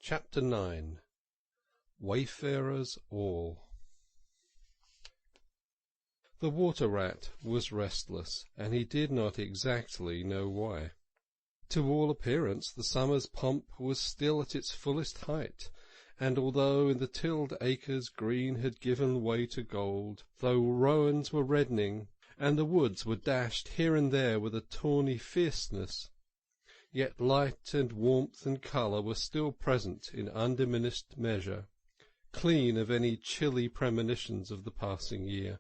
Chapter 9. Wayfarers All. The water-rat was restless, and he did not exactly know why. To all appearance the summer's pomp was still at its fullest height, and although in the tilled acres green had given way to gold, though rowans were reddening, and the woods were dashed here and there with a tawny fierceness, yet light and warmth and colour were still present in undiminished measure, clean of any chilly premonitions of the passing year.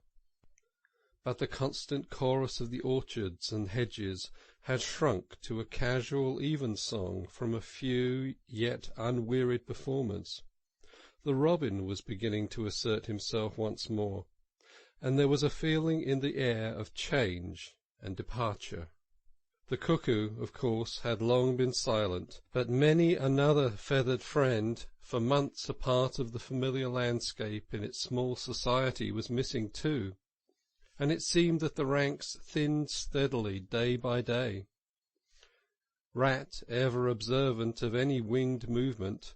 But the constant chorus of the orchards and hedges had shrunk to a casual evensong from a few yet unwearied performers. The robin was beginning to assert himself once more, and there was a feeling in the air of change and departure. The cuckoo, of course, had long been silent, but many another feathered friend, for months a part of the familiar landscape in its small society, was missing too, and it seemed that the ranks thinned steadily day by day. Rat, ever observant of any winged movement,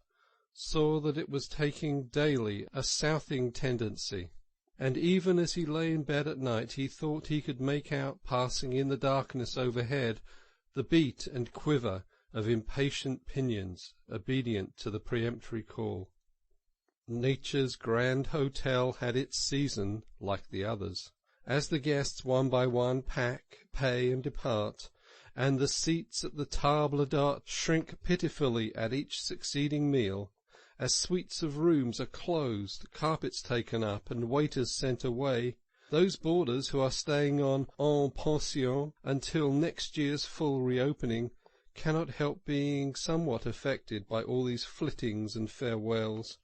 saw that it was taking daily a southing tendency, and even as he lay in bed at night he thought he could make out passing in the darkness overhead the beat and quiver of impatient pinions obedient to the peremptory call. Nature's grand hotel had its season like the others. As the guests one by one pack, pay, and depart, and the seats at the table d'hote shrink pitifully at each succeeding meal, as suites of rooms are closed, carpets taken up, and waiters sent away, those boarders who are staying on en pension until next year's full reopening cannot help being somewhat affected by all these flittings and farewells,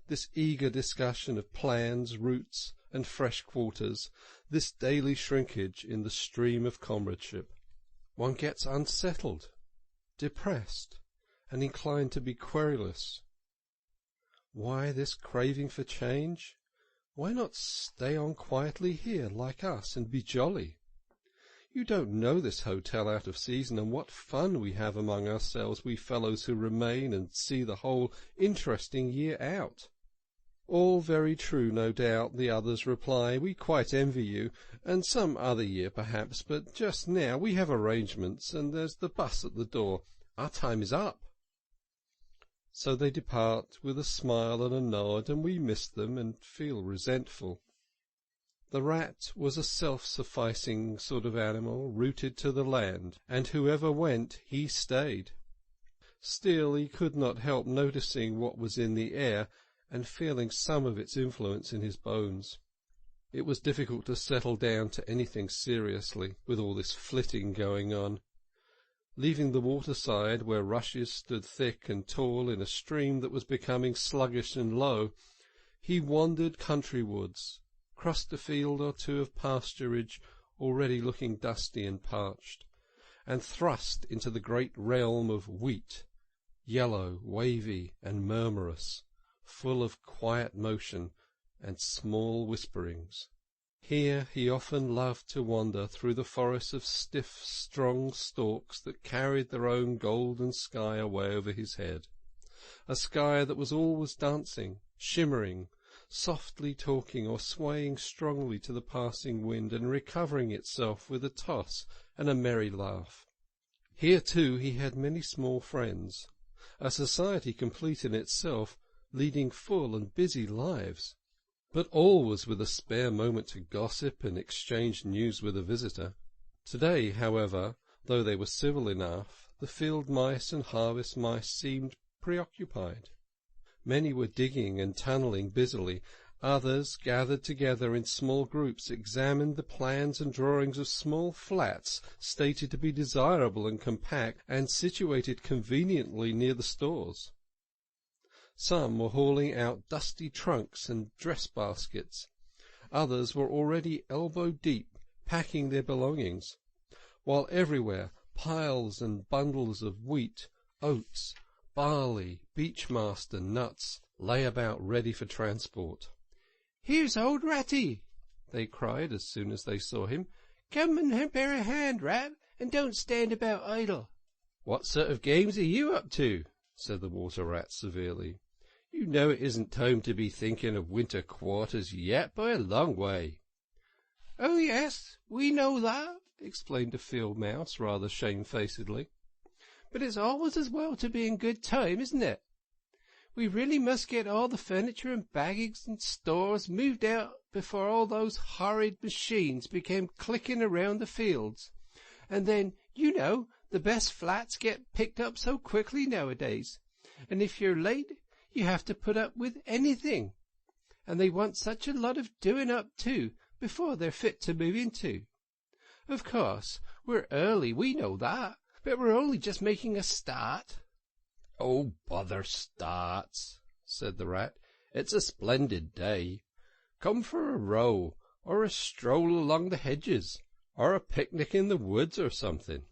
this eager discussion of plans, routes, and fresh quarters, this daily shrinkage in the stream of comradeship. One gets unsettled, depressed, and inclined to be querulous. Why this craving for change? Why not stay on quietly here, like us, and be jolly? You don't know this hotel out of season, and what fun we have among ourselves, we fellows who remain and see the whole interesting year out. All very true, no doubt, the others reply. We quite envy you, and some other year perhaps, but just now we have arrangements, and there's the bus at the door. Our time is up. So they depart with a smile and a nod, and we miss them and feel resentful. The rat was a self-sufficing sort of animal, rooted to the land, and whoever went, he stayed. Still he could not help noticing what was in the air, and feeling some of its influence in his bones. It was difficult to settle down to anything seriously, with all this flitting going on. Leaving the waterside, where rushes stood thick and tall in a stream that was becoming sluggish and low, he wandered countrywards, crossed a field or two of pasturage already looking dusty and parched, and thrust into the great realm of wheat, yellow, wavy, and murmurous, full of quiet motion and small whisperings. Here he often loved to wander through the forest of stiff, strong stalks that carried their own golden sky away over his head, a sky that was always dancing, shimmering, softly talking or swaying strongly to the passing wind and recovering itself with a toss and a merry laugh. Here, too, he had many small friends, a society complete in itself, leading full and busy lives, but always with a spare moment to gossip and exchange news with a visitor. Today, however, though they were civil enough, the field mice and harvest mice seemed preoccupied. Many were digging and tunnelling busily. Others, gathered together in small groups, examined the plans and drawings of small flats stated to be desirable and compact, and situated conveniently near the stores. Some were hauling out dusty trunks and dress baskets. Others were already elbow-deep, packing their belongings, while everywhere piles and bundles of wheat, oats, barley, beechmaster, nuts lay about ready for transport. "Here's old Ratty!" they cried as soon as they saw him. "Come and bear a hand, Rat, and don't stand about idle." "What sort of games are you up to?" said the Water-Rat severely. "You know it isn't time to be thinking of winter quarters yet by a long way." "Oh, yes, we know that," explained the Field Mouse rather shamefacedly. "But it's always as well to be in good time, isn't it? We really must get all the furniture and baggage and stores moved out before all those horrid machines became clicking around the fields. And then, you know, the best flats get picked up so quickly nowadays, and if you're late, you have to put up with anything. And they want such a lot of doing up, too, before they're fit to move into. Of course, we're early, we know that, but we're only just making a start." "Oh, bother starts," said the Rat. "It's a splendid day. Come for a row, or a stroll along the hedges, or a picnic in the woods or something."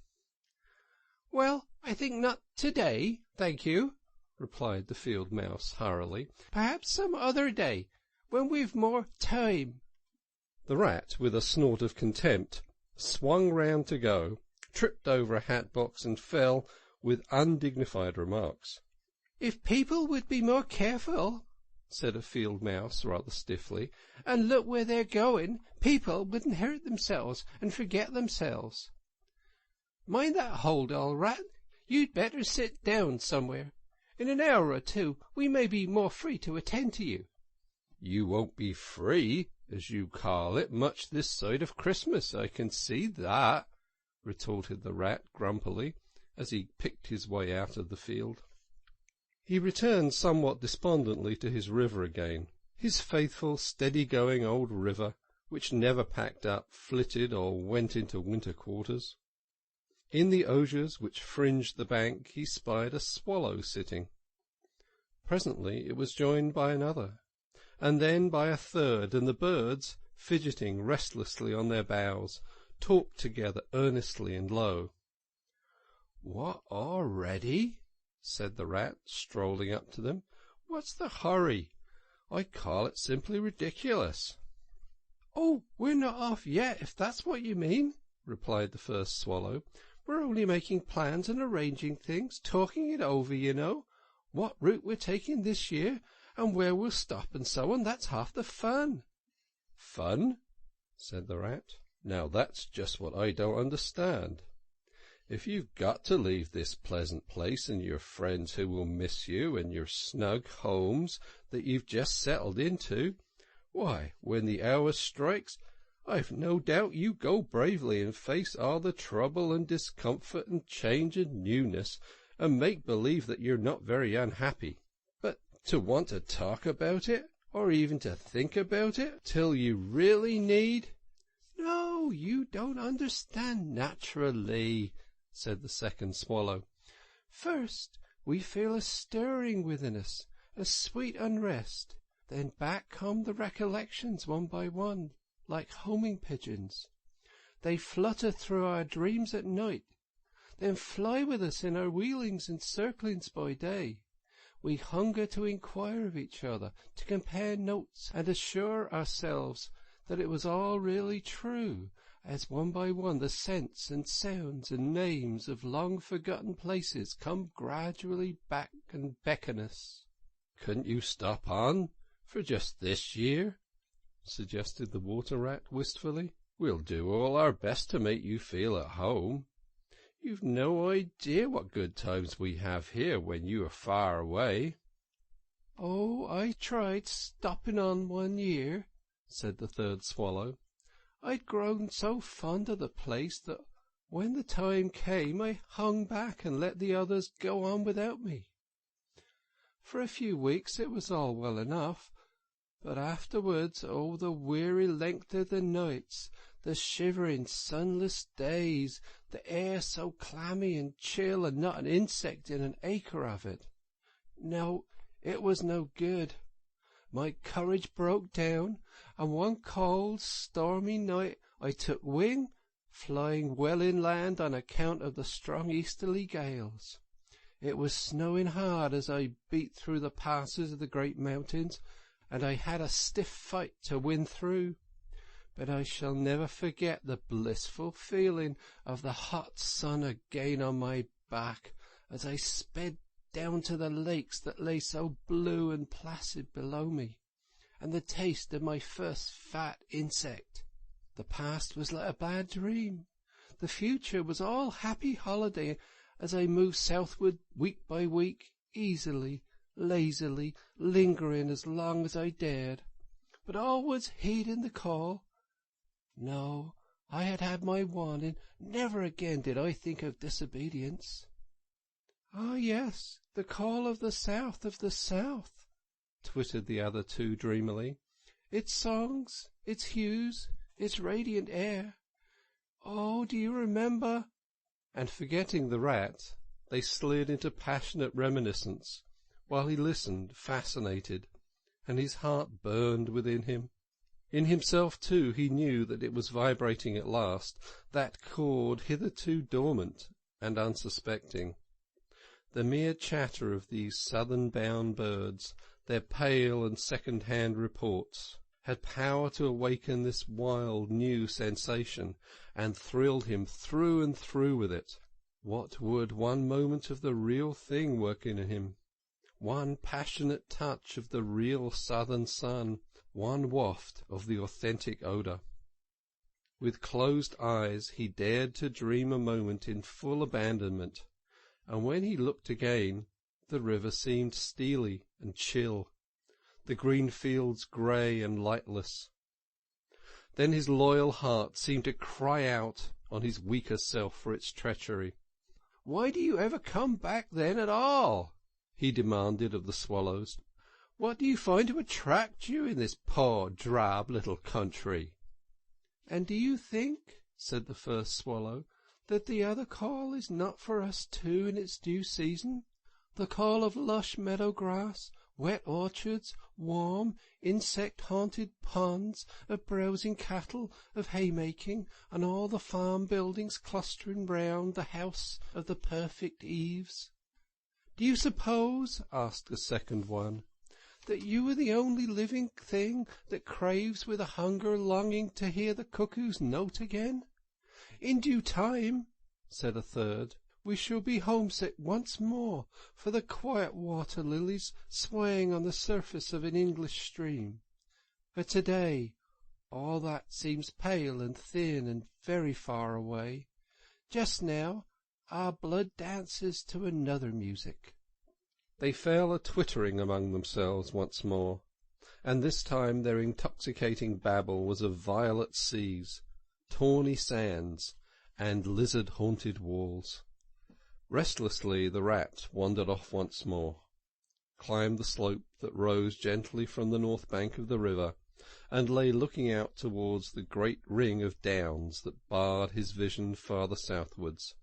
"Well, I think not to-day, thank you," replied the Field Mouse hurriedly. "Perhaps some other day, when we've more time." The Rat, with a snort of contempt, swung round to go, tripped over a hat-box and fell with undignified remarks. "If people would be more careful," said a Field Mouse rather stiffly, "and look where they're going, people wouldn't hurt themselves and forget themselves. Mind that hold, all Rat. You'd better sit down somewhere. In an hour or two we may be more free to attend to you." "You won't be free, as you call it, much this side of Christmas, I can see that," retorted the Rat grumpily, as he picked his way out of the field. He returned somewhat despondently to his river again, his faithful, steady-going old river, which never packed up, flitted, or went into winter quarters. In the osiers which fringed the bank he spied a swallow sitting. Presently it was joined by another, and then by a third, and the birds, fidgeting restlessly on their boughs, talked together earnestly and low. "What, already?" said the Rat, strolling up to them. "What's the hurry? I call it simply ridiculous." "Oh, we're not off yet, if that's what you mean," replied the first swallow. "We're only making plans and arranging things, talking it over, you know, what route we're taking this year, and where we'll stop and so on. That's half the fun." "Fun?" said the Rat. "Now that's just what I don't understand. If you've got to leave this pleasant place and your friends who will miss you and your snug homes that you've just settled into, why, when the hour strikes, I've no doubt you go bravely and face all the trouble and discomfort and change and newness, and make believe that you're not very unhappy. But to want to talk about it, or even to think about it, till you really need—" "No, you don't understand naturally," said the second swallow. "First we feel a stirring within us, a sweet unrest. Then back come the recollections one by one, like homing pigeons. They flutter through our dreams at night, then fly with us in our wheelings and circlings by day. We hunger to inquire of each other, to compare notes, and assure ourselves that it was all really true, as one by one the scents and sounds and names of long-forgotten places come gradually back and beckon us." "Couldn't you stop on for just this year?" suggested the Water-Rat wistfully. "We'll do all our best to make you feel at home. You've no idea what good times we have here when you are far away." "Oh, I tried stopping on 1 year," said the third swallow. "I'd grown so fond of the place that when the time came I hung back and let the others go on without me. For a few weeks it was all well enough, but afterwards, oh, the weary length of the nights, the shivering sunless days, the air so clammy and chill, and not an insect in an acre of it. No, it was no good. My courage broke down, and one cold, stormy night I took wing, flying well inland on account of the strong easterly gales. It was snowing hard as I beat through the passes of the great mountains, and I had a stiff fight to win through. But I shall never forget the blissful feeling of the hot sun again on my back as I sped down to the lakes that lay so blue and placid below me, and the taste of my first fat insect. The past was like a bad dream. The future was all happy holiday as I moved southward week by week, easily, lazily, lingering as long as I dared, but always heeding the call. No, I had had my warning. Never again did I think of disobedience. Ah, yes, the call of the south, twittered the other two dreamily. Its songs, its hues, its radiant air. Oh, do you remember? And forgetting the rat, they slid into passionate reminiscence, while he listened, fascinated, and his heart burned within him. In himself, too, he knew that it was vibrating at last, that chord hitherto dormant and unsuspecting. The mere chatter of these southern-bound birds, their pale and second-hand reports, had power to awaken this wild new sensation, and thrilled him through and through with it. What would one moment of the real thing work in him? One passionate touch of the real southern sun, one waft of the authentic odour. With closed eyes he dared to dream a moment in full abandonment, and when he looked again, the river seemed steely and chill, the green fields grey and lightless. Then his loyal heart seemed to cry out on his weaker self for its treachery. "Why do you ever come back then at all?" he demanded of the swallows. "What do you find to attract you in this poor, drab little country?" "And do you think," said the first swallow, "that the other call is not for us too in its due season? The call of lush meadow grass, wet orchards, warm, insect-haunted ponds, of browsing cattle, of haymaking, and all the farm buildings clustering round the house of the perfect eaves." "Do you suppose," asked the second one, "that you are the only living thing that craves with a hunger longing to hear the cuckoo's note again?" "In due time," said a third, "we shall be homesick once more for the quiet water lilies swaying on the surface of an English stream. But today all that seems pale and thin and very far away. Just now our blood dances to another music." They fell a-twittering among themselves once more, and this time their intoxicating babble was of violet seas, tawny sands, and lizard-haunted walls. Restlessly the rat wandered off once more, climbed the slope that rose gently from the north bank of the river, and lay looking out towards the great ring of downs that barred his vision farther southwards.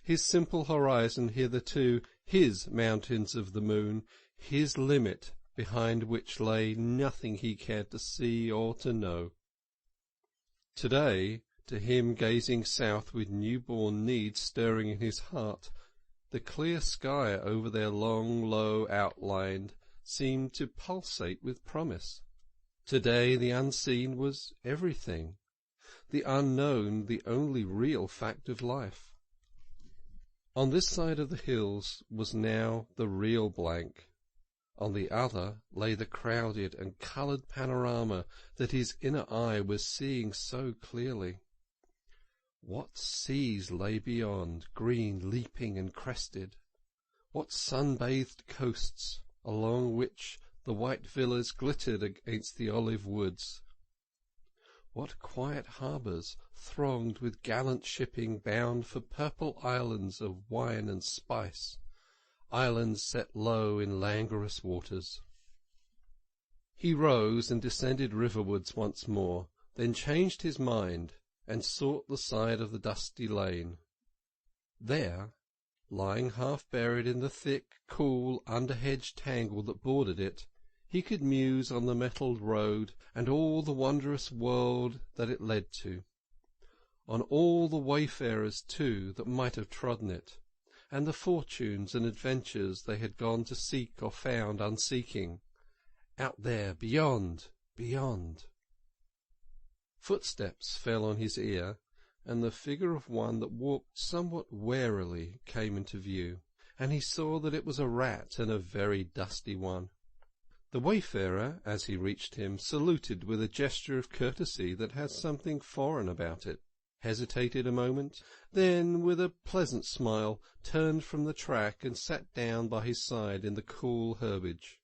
His simple horizon hitherto, his mountains of the moon, his limit behind which lay nothing he cared to see or to know. Today, to him gazing south with new-born need stirring in his heart, the clear sky over their long, low outline seemed to pulsate with promise. Today the unseen was everything, the unknown the only real fact of life. On this side of the hills was now the real blank. On the other lay the crowded and coloured panorama that his inner eye was seeing so clearly. What seas lay beyond, green, leaping and crested! What sun-bathed coasts, along which the white villas glittered against the olive woods! What quiet harbours, thronged with gallant shipping bound for purple islands of wine and spice, islands set low in languorous waters! He rose and descended riverwards once more, then changed his mind, and sought the side of the dusty lane. There, lying half buried in the thick, cool, under-hedge tangle that bordered it, he could muse on the metalled road and all the wondrous world that it led to, on all the wayfarers, too, that might have trodden it, and the fortunes and adventures they had gone to seek or found unseeking, out there, beyond, beyond. Footsteps fell on his ear, and the figure of one that walked somewhat warily came into view, and he saw that it was a rat, and a very dusty one. The wayfarer, as he reached him, saluted with a gesture of courtesy that had something foreign about it, hesitated a moment, then, with a pleasant smile, turned from the track and sat down by his side in the cool herbage.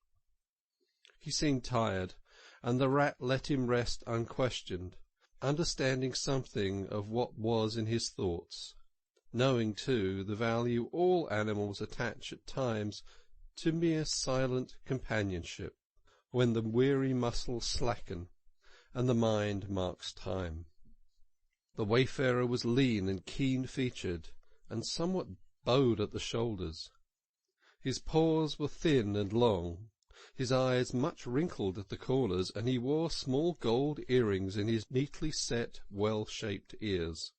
He seemed tired, and the rat let him rest unquestioned, understanding something of what was in his thoughts, knowing, too, the value all animals attach at times to mere silent companionship, when the weary muscles slacken and the mind marks time. The wayfarer was lean and keen-featured, and somewhat bowed at the shoulders. His paws were thin and long, his eyes much wrinkled at the corners, and he wore small gold earrings in his neatly set, well-shaped ears.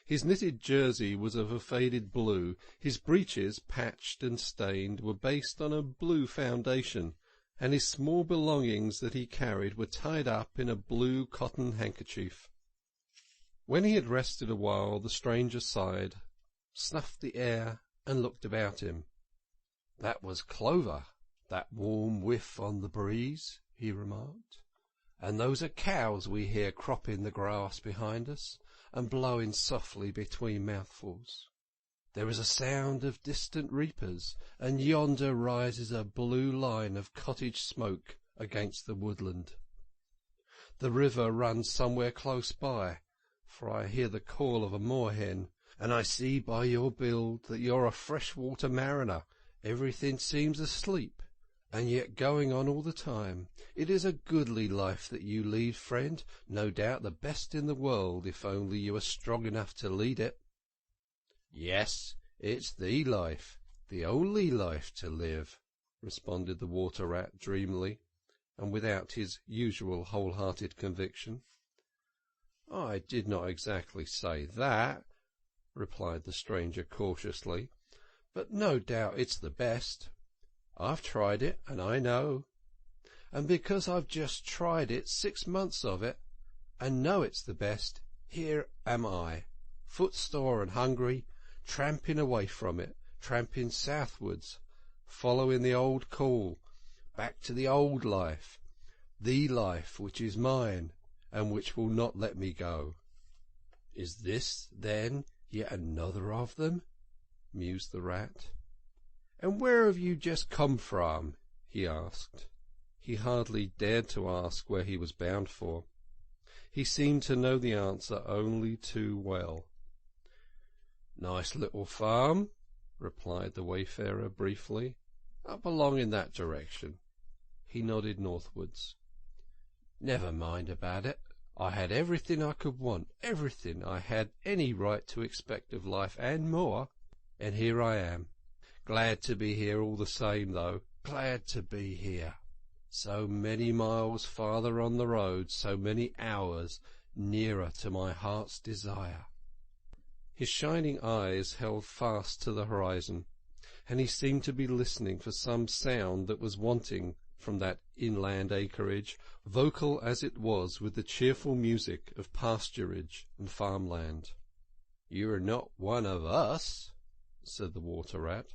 His knitted jersey was of a faded blue, his breeches, patched and stained, were based on a blue foundation, and his small belongings that he carried were tied up in a blue cotton handkerchief. When he had rested a while, the stranger sighed, snuffed the air, and looked about him. "That was clover, that warm whiff on the breeze," he remarked. "And those are cows we hear cropping the grass behind us, and blowing softly between mouthfuls. There is a sound of distant reapers, and yonder rises a blue line of cottage smoke against the woodland. The river runs somewhere close by, for I hear the call of a moorhen, and I see by your build that you're a freshwater mariner. Everything seems asleep, and yet going on all the time. It is a goodly life that you lead, friend, no doubt the best in the world, if only you are strong enough to lead it." "Yes, it's the life, the only life to live," responded the water-rat dreamily, and without his usual whole-hearted conviction. "I did not exactly say that," replied the stranger cautiously, "but no doubt it's the best. I've tried it, and I know. And because I've just tried it, 6 months of it, and know it's the best, here am I, footsore and hungry, tramping away from it, tramping southwards, following the old call, back to the old life, the life which is mine, and which will not let me go." "Is this, then, yet another of them?" mused the rat. "And where have you just come from?" he asked. He hardly dared to ask where he was bound for. He seemed to know the answer only too well. "Nice little farm," replied the wayfarer briefly. "Up along in that direction." He nodded northwards. "Never mind about it. I had everything I could want, everything I had any right to expect of life, and more, and here I am. Glad to be here all the same, though, glad to be here. So many miles farther on the road, so many hours nearer to my heart's desire." His shining eyes held fast to the horizon, and he seemed to be listening for some sound that was wanting from that inland acreage, vocal as it was with the cheerful music of pasturage and farmland. "You are not one of us," said the water-rat,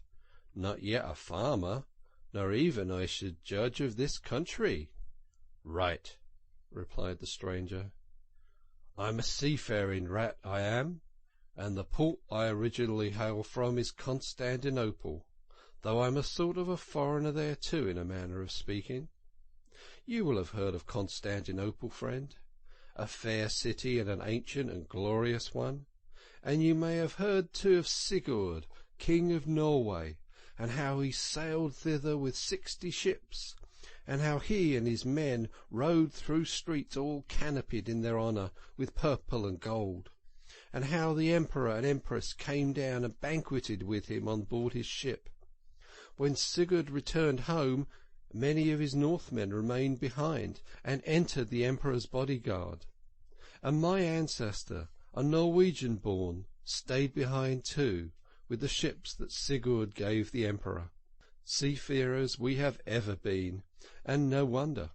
"not yet a farmer, nor even, I should judge, of this country." "Right," replied the stranger. "I'm a seafaring rat, I am, and the port I originally hail from is Constantinople, though I'm a sort of a foreigner there too, in a manner of speaking. You will have heard of Constantinople, friend, a fair city and an ancient and glorious one, and you may have heard too of Sigurd, King of Norway, and how he sailed thither with 60 ships, and how he and his men rode through streets all canopied in their honour with purple and gold, and how the Emperor and Empress came down and banqueted with him on board his ship. When Sigurd returned home, many of his Northmen remained behind and entered the Emperor's bodyguard, and my ancestor, a Norwegian born, stayed behind too, with the ships that Sigurd gave the Emperor. Seafarers we have ever been, and no wonder.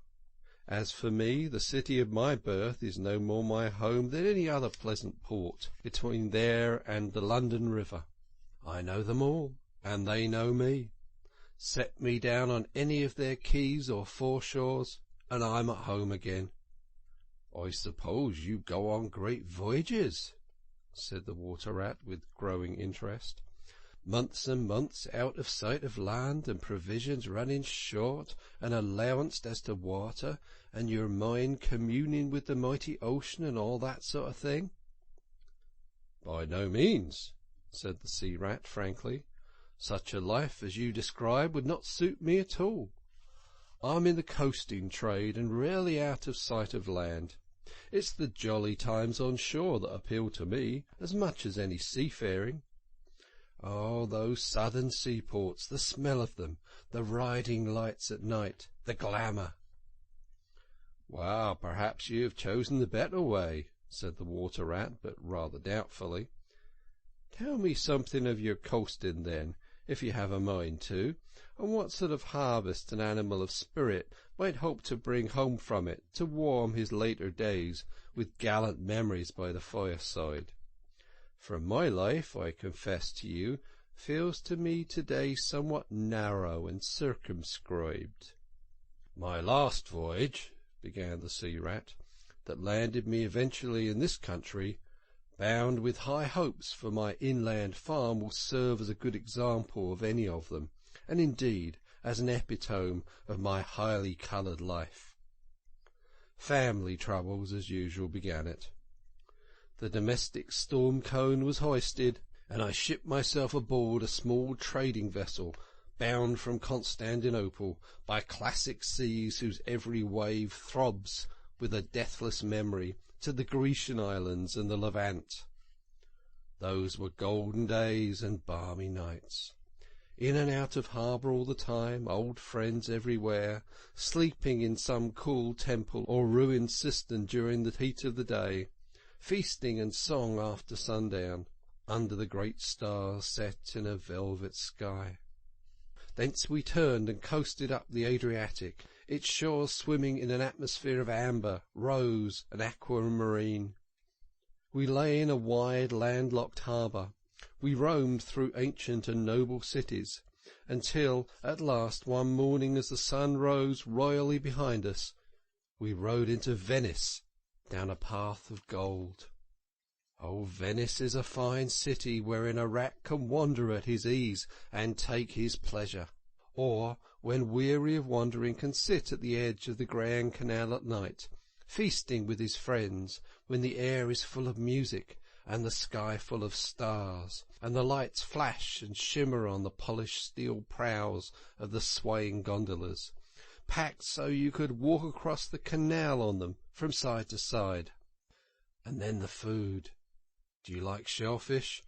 As for me, the city of my birth is no more my home than any other pleasant port between there and the London River. I know them all, and they know me. Set me down on any of their quays or foreshores, and I'm at home again." "I suppose you go on great voyages?" said the Water-rat with growing interest. "Months and months out of sight of land, and provisions running short, and allowanced as to water, and your mind communing with the mighty ocean, and all that sort of thing?" "By no means," said the Sea-rat frankly. "Such a life as you describe would not suit me at all. I'm in the coasting trade, and rarely out of sight of land. It's the jolly times on shore that appeal to me as much as any seafaring. Oh, those southern seaports, the smell of them, the riding lights at night, the glamour!" "Well, perhaps you have chosen the better way," said the Water-rat, but rather doubtfully. "Tell me something of your coasting, then, if you have a mind to, and what sort of harvest an animal of spirit might hope to bring home from it to warm his later days with gallant memories by the fireside. For my life, I confess to you, feels to me today somewhat narrow and circumscribed." "My last voyage," began the Sea-rat, "that landed me eventually in this country, bound with high hopes for my inland farm, will serve as a good example of any of them, and indeed as an epitome of my highly coloured life. Family troubles, as usual, began it. The domestic storm cone was hoisted, and I shipped myself aboard a small trading vessel bound from Constantinople by classic seas whose every wave throbs with a deathless memory to the Grecian islands and the Levant. Those were golden days and balmy nights. In and out of harbour all the time, old friends everywhere, sleeping in some cool temple or ruined cistern during the heat of the day, feasting and song after sundown, under the great stars set in a velvet sky. Thence we turned and coasted up the Adriatic, its shores swimming in an atmosphere of amber, rose, and aquamarine. We lay in a wide landlocked harbour. We roamed through ancient and noble cities, until, at last, one morning as the sun rose royally behind us, we rode into Venice, down a path of gold. Oh, Venice is a fine city wherein a rat can wander at his ease and take his pleasure, or, when weary of wandering, can sit at the edge of the Grand Canal at night, feasting with his friends, when the air is full of music, and the sky full of stars, and the lights flash and shimmer on the polished steel prows of the swaying gondolas, packed so you could walk across the canal on them from side to side. And then the food. Do you like shellfish?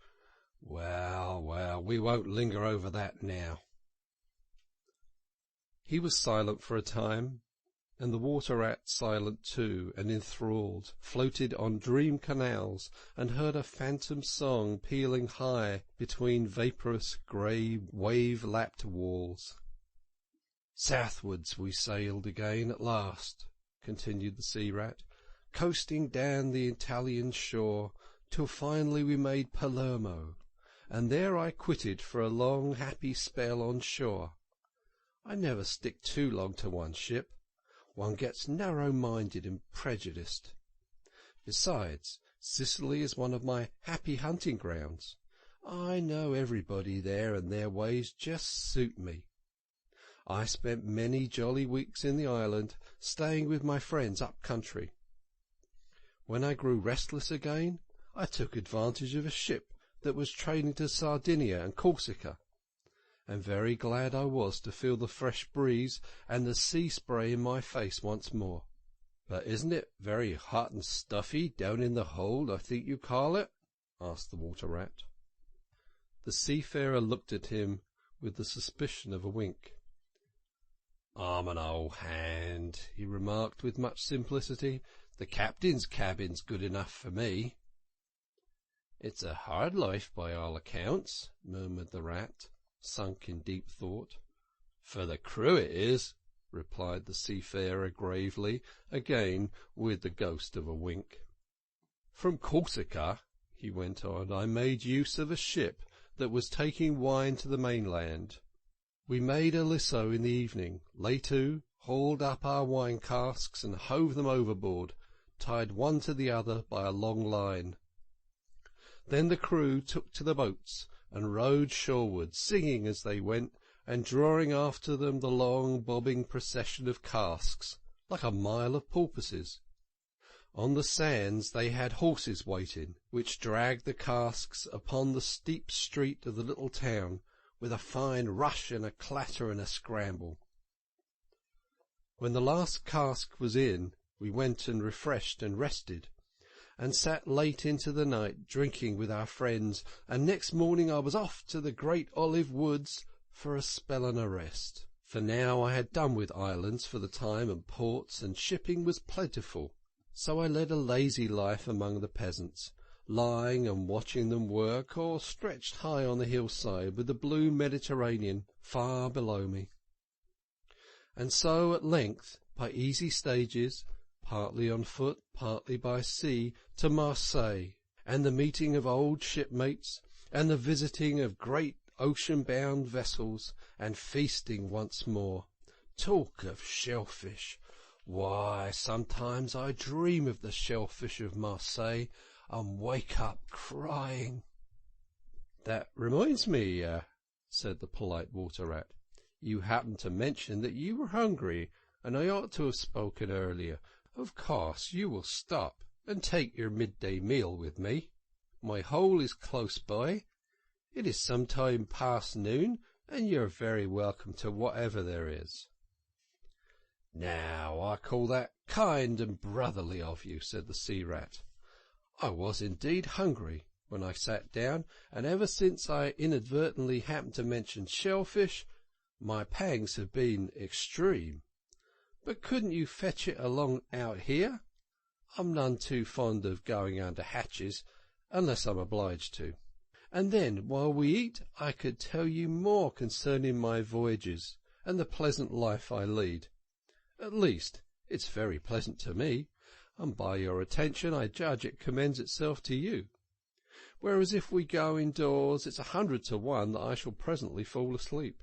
Well, well, we won't linger over that now." He was silent for a time, and the Water-rat silent too, and enthralled, floated on dream canals, and heard a phantom song pealing high between vaporous grey wave-lapped walls. "Southwards we sailed again at last," continued the Sea-rat, "coasting down the Italian shore, till finally we made Palermo, and there I quitted for a long happy spell on shore. I never stick too long to one ship. One gets narrow-minded and prejudiced. Besides, Sicily is one of my happy hunting grounds. I know everybody there, and their ways just suit me. I spent many jolly weeks in the island, staying with my friends up country. When I grew restless again, I took advantage of a ship that was trading to Sardinia and Corsica, and very glad I was to feel the fresh breeze and the sea spray in my face once more." "But isn't it very hot and stuffy down in the hold, I think you call it?" asked the Water-rat. The seafarer looked at him with the suspicion of a wink. "I'm an old hand," he remarked with much simplicity. "The captain's cabin's good enough for me." "It's a hard life by all accounts," murmured the rat, sunk in deep thought. "For the crew it is," replied the seafarer gravely, again with the ghost of a wink. "From Corsica," he went on, "I made use of a ship that was taking wine to the mainland. We made a lisso in the evening, lay to, hauled up our wine casks and hove them overboard, tied one to the other by a long line. Then the crew took to the boats and rowed shoreward, singing as they went, and drawing after them the long bobbing procession of casks, like a mile of porpoises. On the sands they had horses waiting, which dragged the casks upon the steep street of the little town, with a fine rush and a clatter and a scramble. When the last cask was in, we went and refreshed and rested, and sat late into the night drinking with our friends, and next morning I was off to the great olive woods for a spell and a rest. For now I had done with islands for the time, and ports, and shipping was plentiful, so I led a lazy life among the peasants, lying and watching them work, or stretched high on the hillside with the blue Mediterranean far below me. And so at length, by easy stages, partly on foot, partly by sea, to Marseilles, and the meeting of old shipmates, and the visiting of great ocean-bound vessels, and feasting once more. Talk of shellfish! Why, sometimes I dream of the shellfish of Marseilles, and wake up crying. "That reminds me," said the polite water-rat. "You happened to mention that you were hungry, and I ought to have spoken earlier. Of course you will stop and take your midday meal with me. My hole is close by. It is some time past noon, and you're very welcome to whatever there is." "Now, I call that kind and brotherly of you," said the Sea Rat. "I was indeed hungry when I sat down, and ever since I inadvertently happened to mention shellfish, my pangs have been extreme. But couldn't you fetch it along out here? I'm none too fond of going under hatches, unless I'm obliged to. And then, while we eat, I could tell you more concerning my voyages, and the pleasant life I lead. At least, it's very pleasant to me, and by your attention I judge it commends itself to you. Whereas if we go indoors, it's 100 to 1 that I shall presently fall asleep."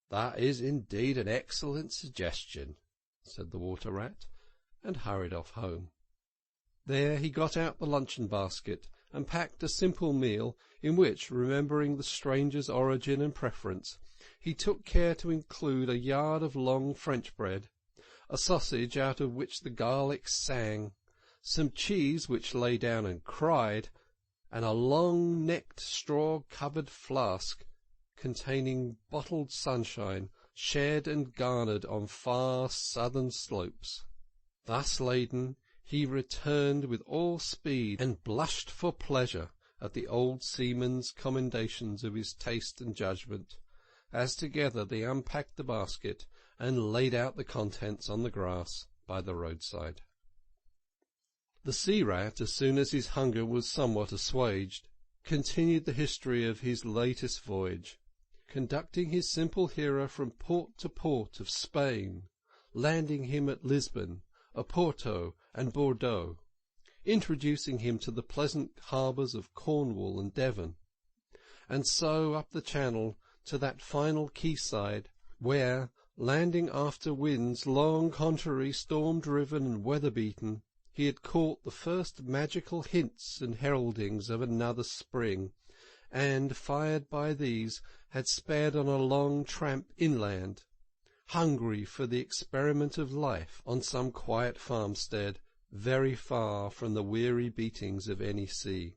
"That is indeed an excellent suggestion," said the water-rat, and hurried off home. There he got out the luncheon-basket, and packed a simple meal, in which, remembering the stranger's origin and preference, he took care to include a yard of long French bread, a sausage out of which the garlic sang, some cheese which lay down and cried, and a long-necked straw-covered flask containing bottled sunshine, shed and garnered on far southern slopes. Thus laden, he returned with all speed, and blushed for pleasure at the old seaman's commendations of his taste and judgment, as together they unpacked the basket and laid out the contents on the grass by the roadside. The Sea Rat, as soon as his hunger was somewhat assuaged, continued the history of his latest voyage, conducting his simple hearer from port to port of Spain, landing him at Lisbon, Oporto, and Bordeaux, introducing him to the pleasant harbours of Cornwall and Devon, and so up the Channel to that final quayside where, landing after winds long contrary, storm-driven and weather-beaten, he had caught the first magical hints and heraldings of another spring, and, fired by these, had sped on a long tramp inland, hungry for the experiment of life on some quiet farmstead, very far from the weary beatings of any sea.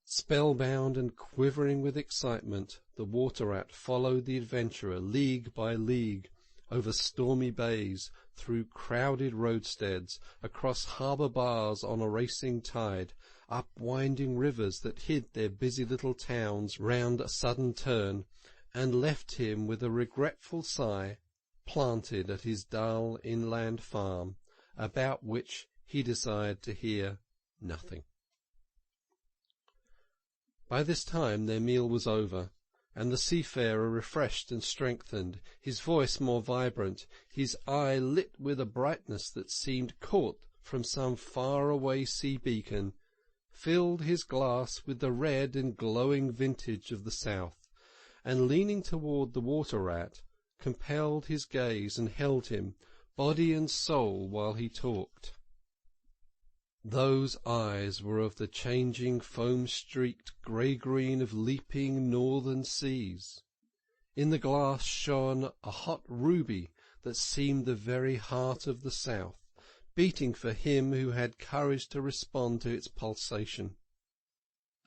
Spellbound and quivering with excitement, the water-rat followed the adventurer league by league, over stormy bays, through crowded roadsteads, across harbour bars on a racing tide, up winding rivers that hid their busy little towns round a sudden turn, and left him with a regretful sigh, planted at his dull inland farm, about which he desired to hear nothing. By this time their meal was over, and the seafarer refreshed and strengthened, his voice more vibrant, his eye lit with a brightness that seemed caught from some far-away sea-beacon, filled his glass with the red and glowing vintage of the south, and leaning toward the water-rat, compelled his gaze and held him, body and soul, while he talked. Those eyes were of the changing, foam-streaked grey-green of leaping northern seas. In the glass shone a hot ruby that seemed the very heart of the south, beating for him who had courage to respond to its pulsation.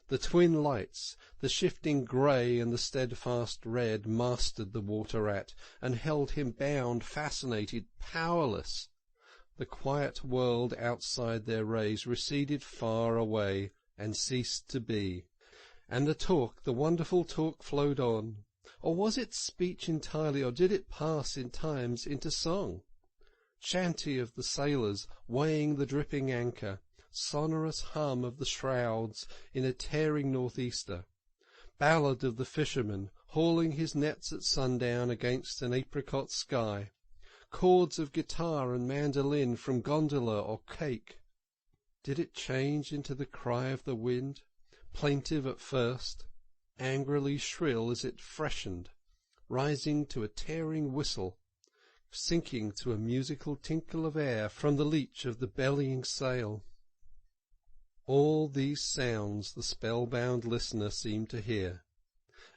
The twin lights, the shifting grey and the steadfast red, mastered the water-rat and held him bound, fascinated, powerless. The quiet world outside their rays receded far away and ceased to be, and the talk, the wonderful talk, flowed on. Or was it speech entirely, or did it pass in times into song? Chanty of the sailors weighing the dripping anchor, sonorous hum of the shrouds in a tearing northeaster, ballad of the fisherman hauling his nets at sundown against an apricot sky, chords of guitar and mandolin from gondola or cake. Did it change into the cry of the wind, plaintive at first, angrily shrill as it freshened, rising to a tearing whistle, sinking to a musical tinkle of air from the leach of the bellying sail? All these sounds the spellbound listener seemed to hear,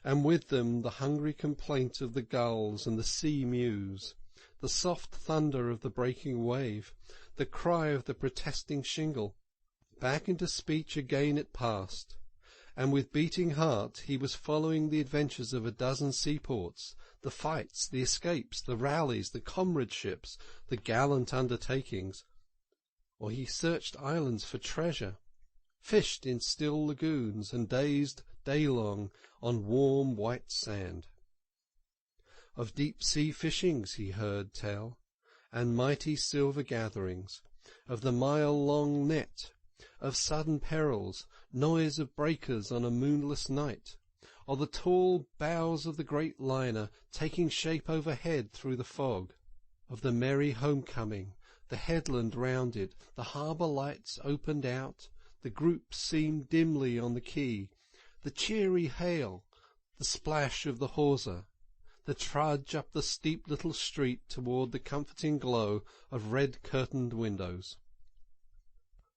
and with them the hungry complaint of the gulls and the sea mews, the soft thunder of the breaking wave, the cry of the protesting shingle. Back into speech again it passed, and with beating heart he was following the adventures of a dozen seaports, the fights, the escapes, the rallies, the comradeships, the gallant undertakings. Or he searched islands for treasure, fished in still lagoons, and dazed day-long on warm white sand. Of deep-sea fishings he heard tell, and mighty silver gatherings, of the mile-long net, of sudden perils, noise of breakers on a moonless night, or the tall bows of the great liner taking shape overhead through the fog, of the merry homecoming, the headland rounded, the harbour lights opened out, the groups seen dimly on the quay, the cheery hail, the splash of the hawser, the trudge up the steep little street toward the comforting glow of red-curtained windows.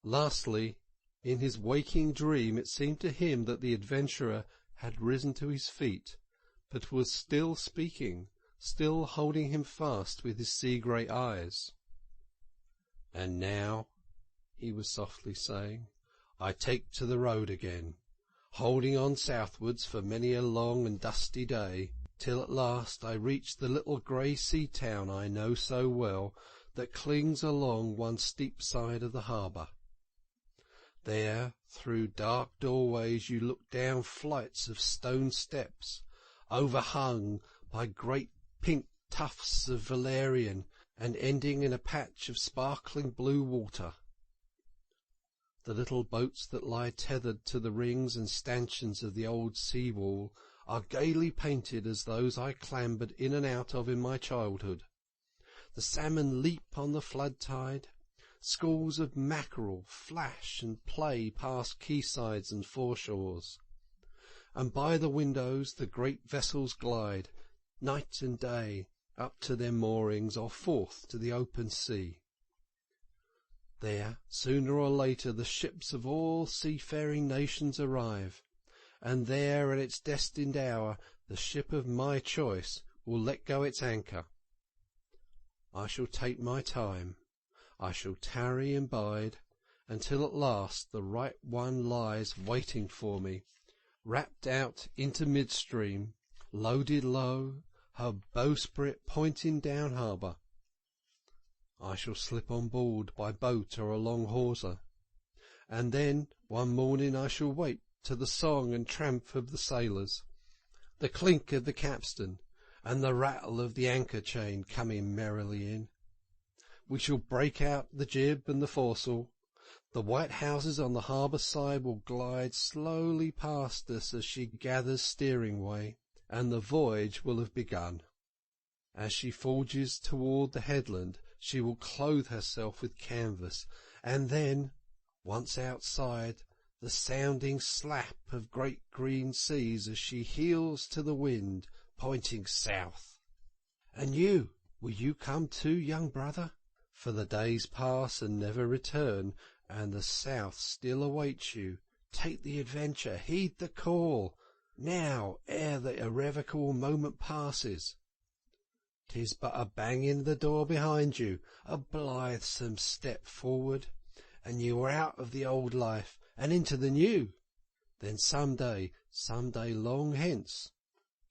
Lastly, in his waking dream it seemed to him that the adventurer had risen to his feet, but was still speaking, still holding him fast with his sea-grey eyes. "And now," he was softly saying, "I take to the road again, holding on southwards for many a long and dusty day, till at last I reach the little grey sea-town I know so well, that clings along one steep side of the harbour. There, through dark doorways, you look down flights of stone steps, overhung by great pink tufts of valerian, and ending in a patch of sparkling blue water. The little boats that lie tethered to the rings and stanchions of the old sea-wall are gaily painted as those I clambered in and out of in my childhood. The salmon leap on the flood tide. Schools of mackerel flash and play past quaysides and foreshores. And by the windows the great vessels glide, night and day, up to their moorings or forth to the open sea. There, sooner or later, the ships of all seafaring nations arrive, and there, at its destined hour, the ship of my choice will let go its anchor. I shall take my time. I shall tarry and bide, until at last the right one lies waiting for me, rapped out into midstream, loaded low, her bowsprit pointing down harbour. I shall slip on board by boat or along hawser, and then one morning I shall wake to the song and tramp of the sailors, the clink of the capstan, and the rattle of the anchor chain coming merrily in. We shall break out the jib and the foresail. The white houses on the harbour side will glide slowly past us as she gathers steering way, and the voyage will have begun. As she forges toward the headland, she will clothe herself with canvas, and then, once outside, the sounding slap of great green seas as she heels to the wind, pointing south. And you, will you come too, young brother? For the days pass and never return, and the south still awaits you. Take the adventure, heed the call, now, ere the irrevocable moment passes. 'Tis but a bang in the door behind you, a blithesome step forward, and you are out of the old life and into the new. Then some day long hence,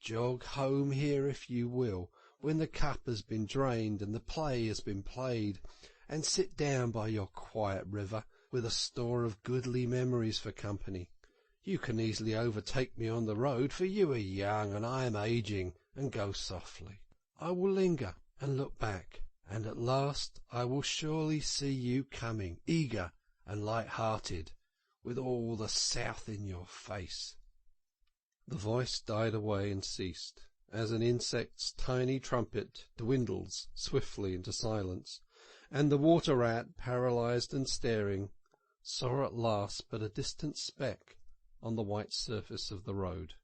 jog home here if you will, when the cup has been drained and the play has been played, and sit down by your quiet river with a store of goodly memories for company. You can easily overtake me on the road, for you are young and I am aging, and go softly. I will linger and look back, and at last I will surely see you coming, eager and light-hearted, with all the south in your face." The voice died away and ceased, as an insect's tiny trumpet dwindles swiftly into silence, and the water-rat, paralysed and staring, saw at last but a distant speck on the white surface of the road.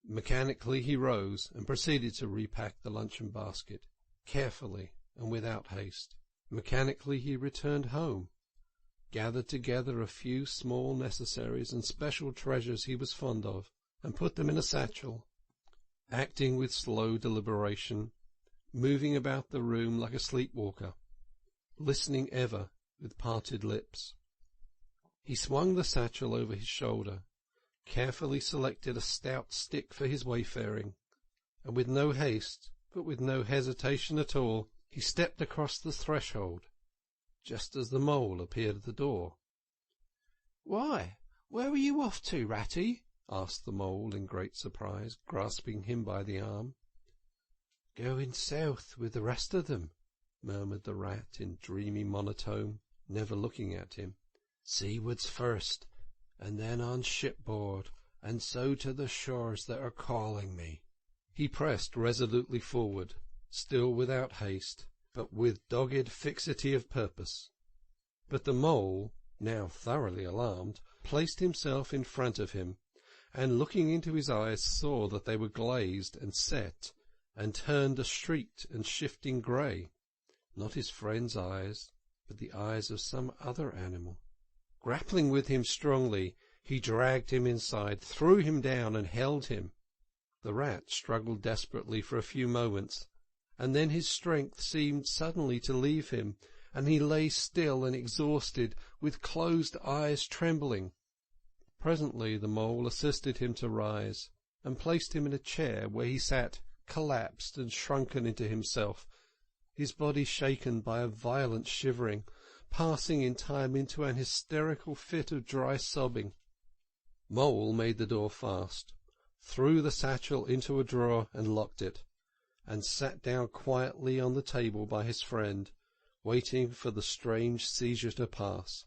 Mechanically he rose and proceeded to repack the luncheon basket, carefully and without haste. Mechanically he returned home, gathered together a few small necessaries and special treasures he was fond of, and put them in a satchel, acting with slow deliberation, moving about the room like a sleepwalker, listening ever with parted lips. He swung the satchel over his shoulder, carefully selected a stout stick for his wayfaring, and with no haste, but with no hesitation at all, he stepped across the threshold, just as the mole appeared at the door. "Why, where were you off to, Ratty?" asked the mole in great surprise, grasping him by the arm. "Going south with the rest of them," murmured the rat in dreamy monotone, never looking at him. "Seawards first, and then on shipboard, and so to the shores that are calling me." He pressed resolutely forward, still without haste, but with dogged fixity of purpose. But the mole, now thoroughly alarmed, placed himself in front of him, and looking into his eyes saw that they were glazed and set, and turned a streaked and shifting grey, not his friend's eyes, but the eyes of some other animal. Grappling with him strongly, he dragged him inside, threw him down, and held him. The rat struggled desperately for a few moments, and then his strength seemed suddenly to leave him, and he lay still and exhausted, with closed eyes trembling. Presently the mole assisted him to rise, and placed him in a chair, where he sat collapsed and shrunken into himself, his body shaken by a violent shivering, passing in time into an hysterical fit of dry sobbing. Mole made the door fast, threw the satchel into a drawer and locked it, and sat down quietly on the table by his friend, waiting for the strange seizure to pass.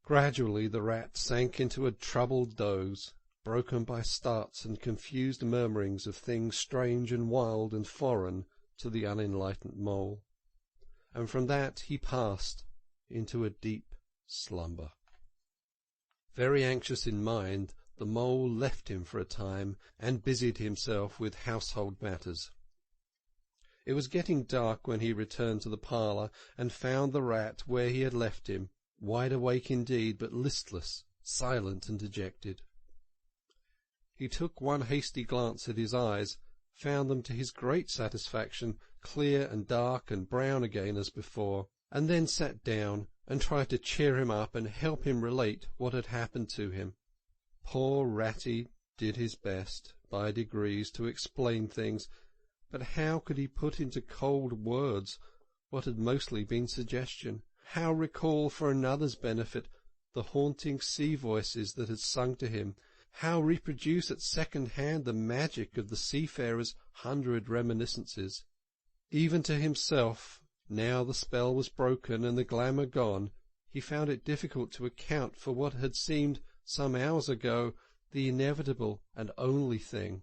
Gradually the rat sank into a troubled doze, broken by starts and confused murmurings of things strange and wild and foreign to the unenlightened mole, and from that he passed into a deep slumber. Very anxious in mind, the mole left him for a time, and busied himself with household matters. It was getting dark when he returned to the parlour, and found the rat where he had left him, wide awake indeed, but listless, silent, and dejected. He took one hasty glance at his eyes, found them to his great satisfaction clear and dark and brown again as before, and then sat down and tried to cheer him up and help him relate what had happened to him. Poor Ratty did his best, by degrees, to explain things, but how could he put into cold words what had mostly been suggestion? How recall for another's benefit the haunting sea voices that had sung to him? How reproduce at second hand the magic of the seafarer's 100 reminiscences? Even to himself, now the spell was broken and the glamour gone, he found it difficult to account for what had seemed some hours ago the inevitable and only thing.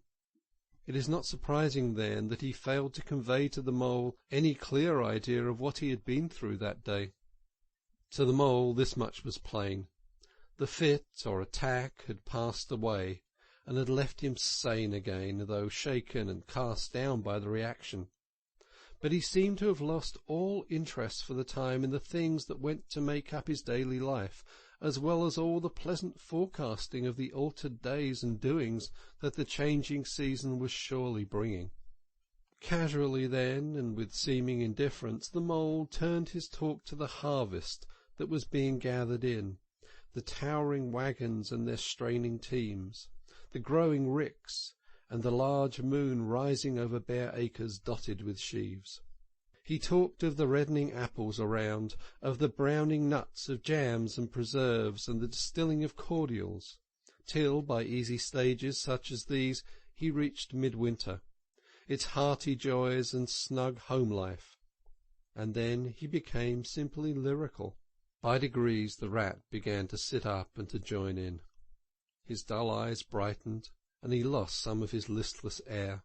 It is not surprising, then, that he failed to convey to the mole any clear idea of what he had been through that day. To the mole this much was plain. The fit or attack had passed away, and had left him sane again, though shaken and cast down by the reaction. But he seemed to have lost all interest for the time in the things that went to make up his daily life, as well as all the pleasant forecasting of the altered days and doings that the changing season was surely bringing. Casually then, and with seeming indifference, the mole turned his talk to the harvest that was being gathered in, the towering wagons and their straining teams, the growing ricks, and the large moon rising over bare acres dotted with sheaves. He talked of the reddening apples around, of the browning nuts, of jams and preserves, and the distilling of cordials, till, by easy stages such as these, he reached midwinter, its hearty joys and snug home life, and then he became simply lyrical. By degrees the rat began to sit up and to join in. His dull eyes brightened, and he lost some of his listless air.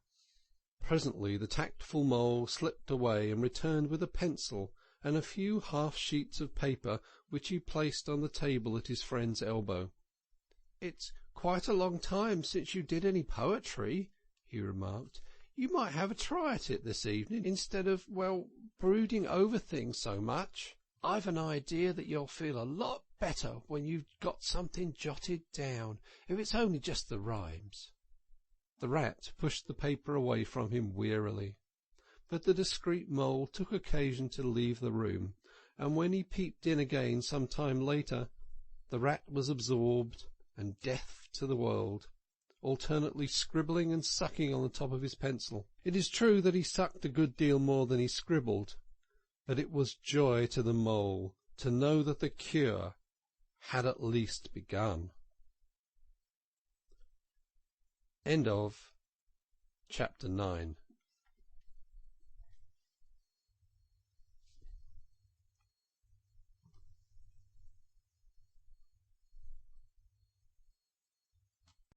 Presently the tactful mole slipped away and returned with a pencil and a few half-sheets of paper which he placed on the table at his friend's elbow. "It's quite a long time since you did any poetry," he remarked. "You might have a try at it this evening, instead of, brooding over things so much. I've an idea that you'll feel a lot better when you've got something jotted down, if it's only just the rhymes." The rat pushed the paper away from him wearily, but the discreet mole took occasion to leave the room, and when he peeped in again some time later, the rat was absorbed and deaf to the world, alternately scribbling and sucking on the top of his pencil. It is true that he sucked a good deal more than he scribbled, but it was joy to the mole to know that the cure had at least begun. End of Chapter 9.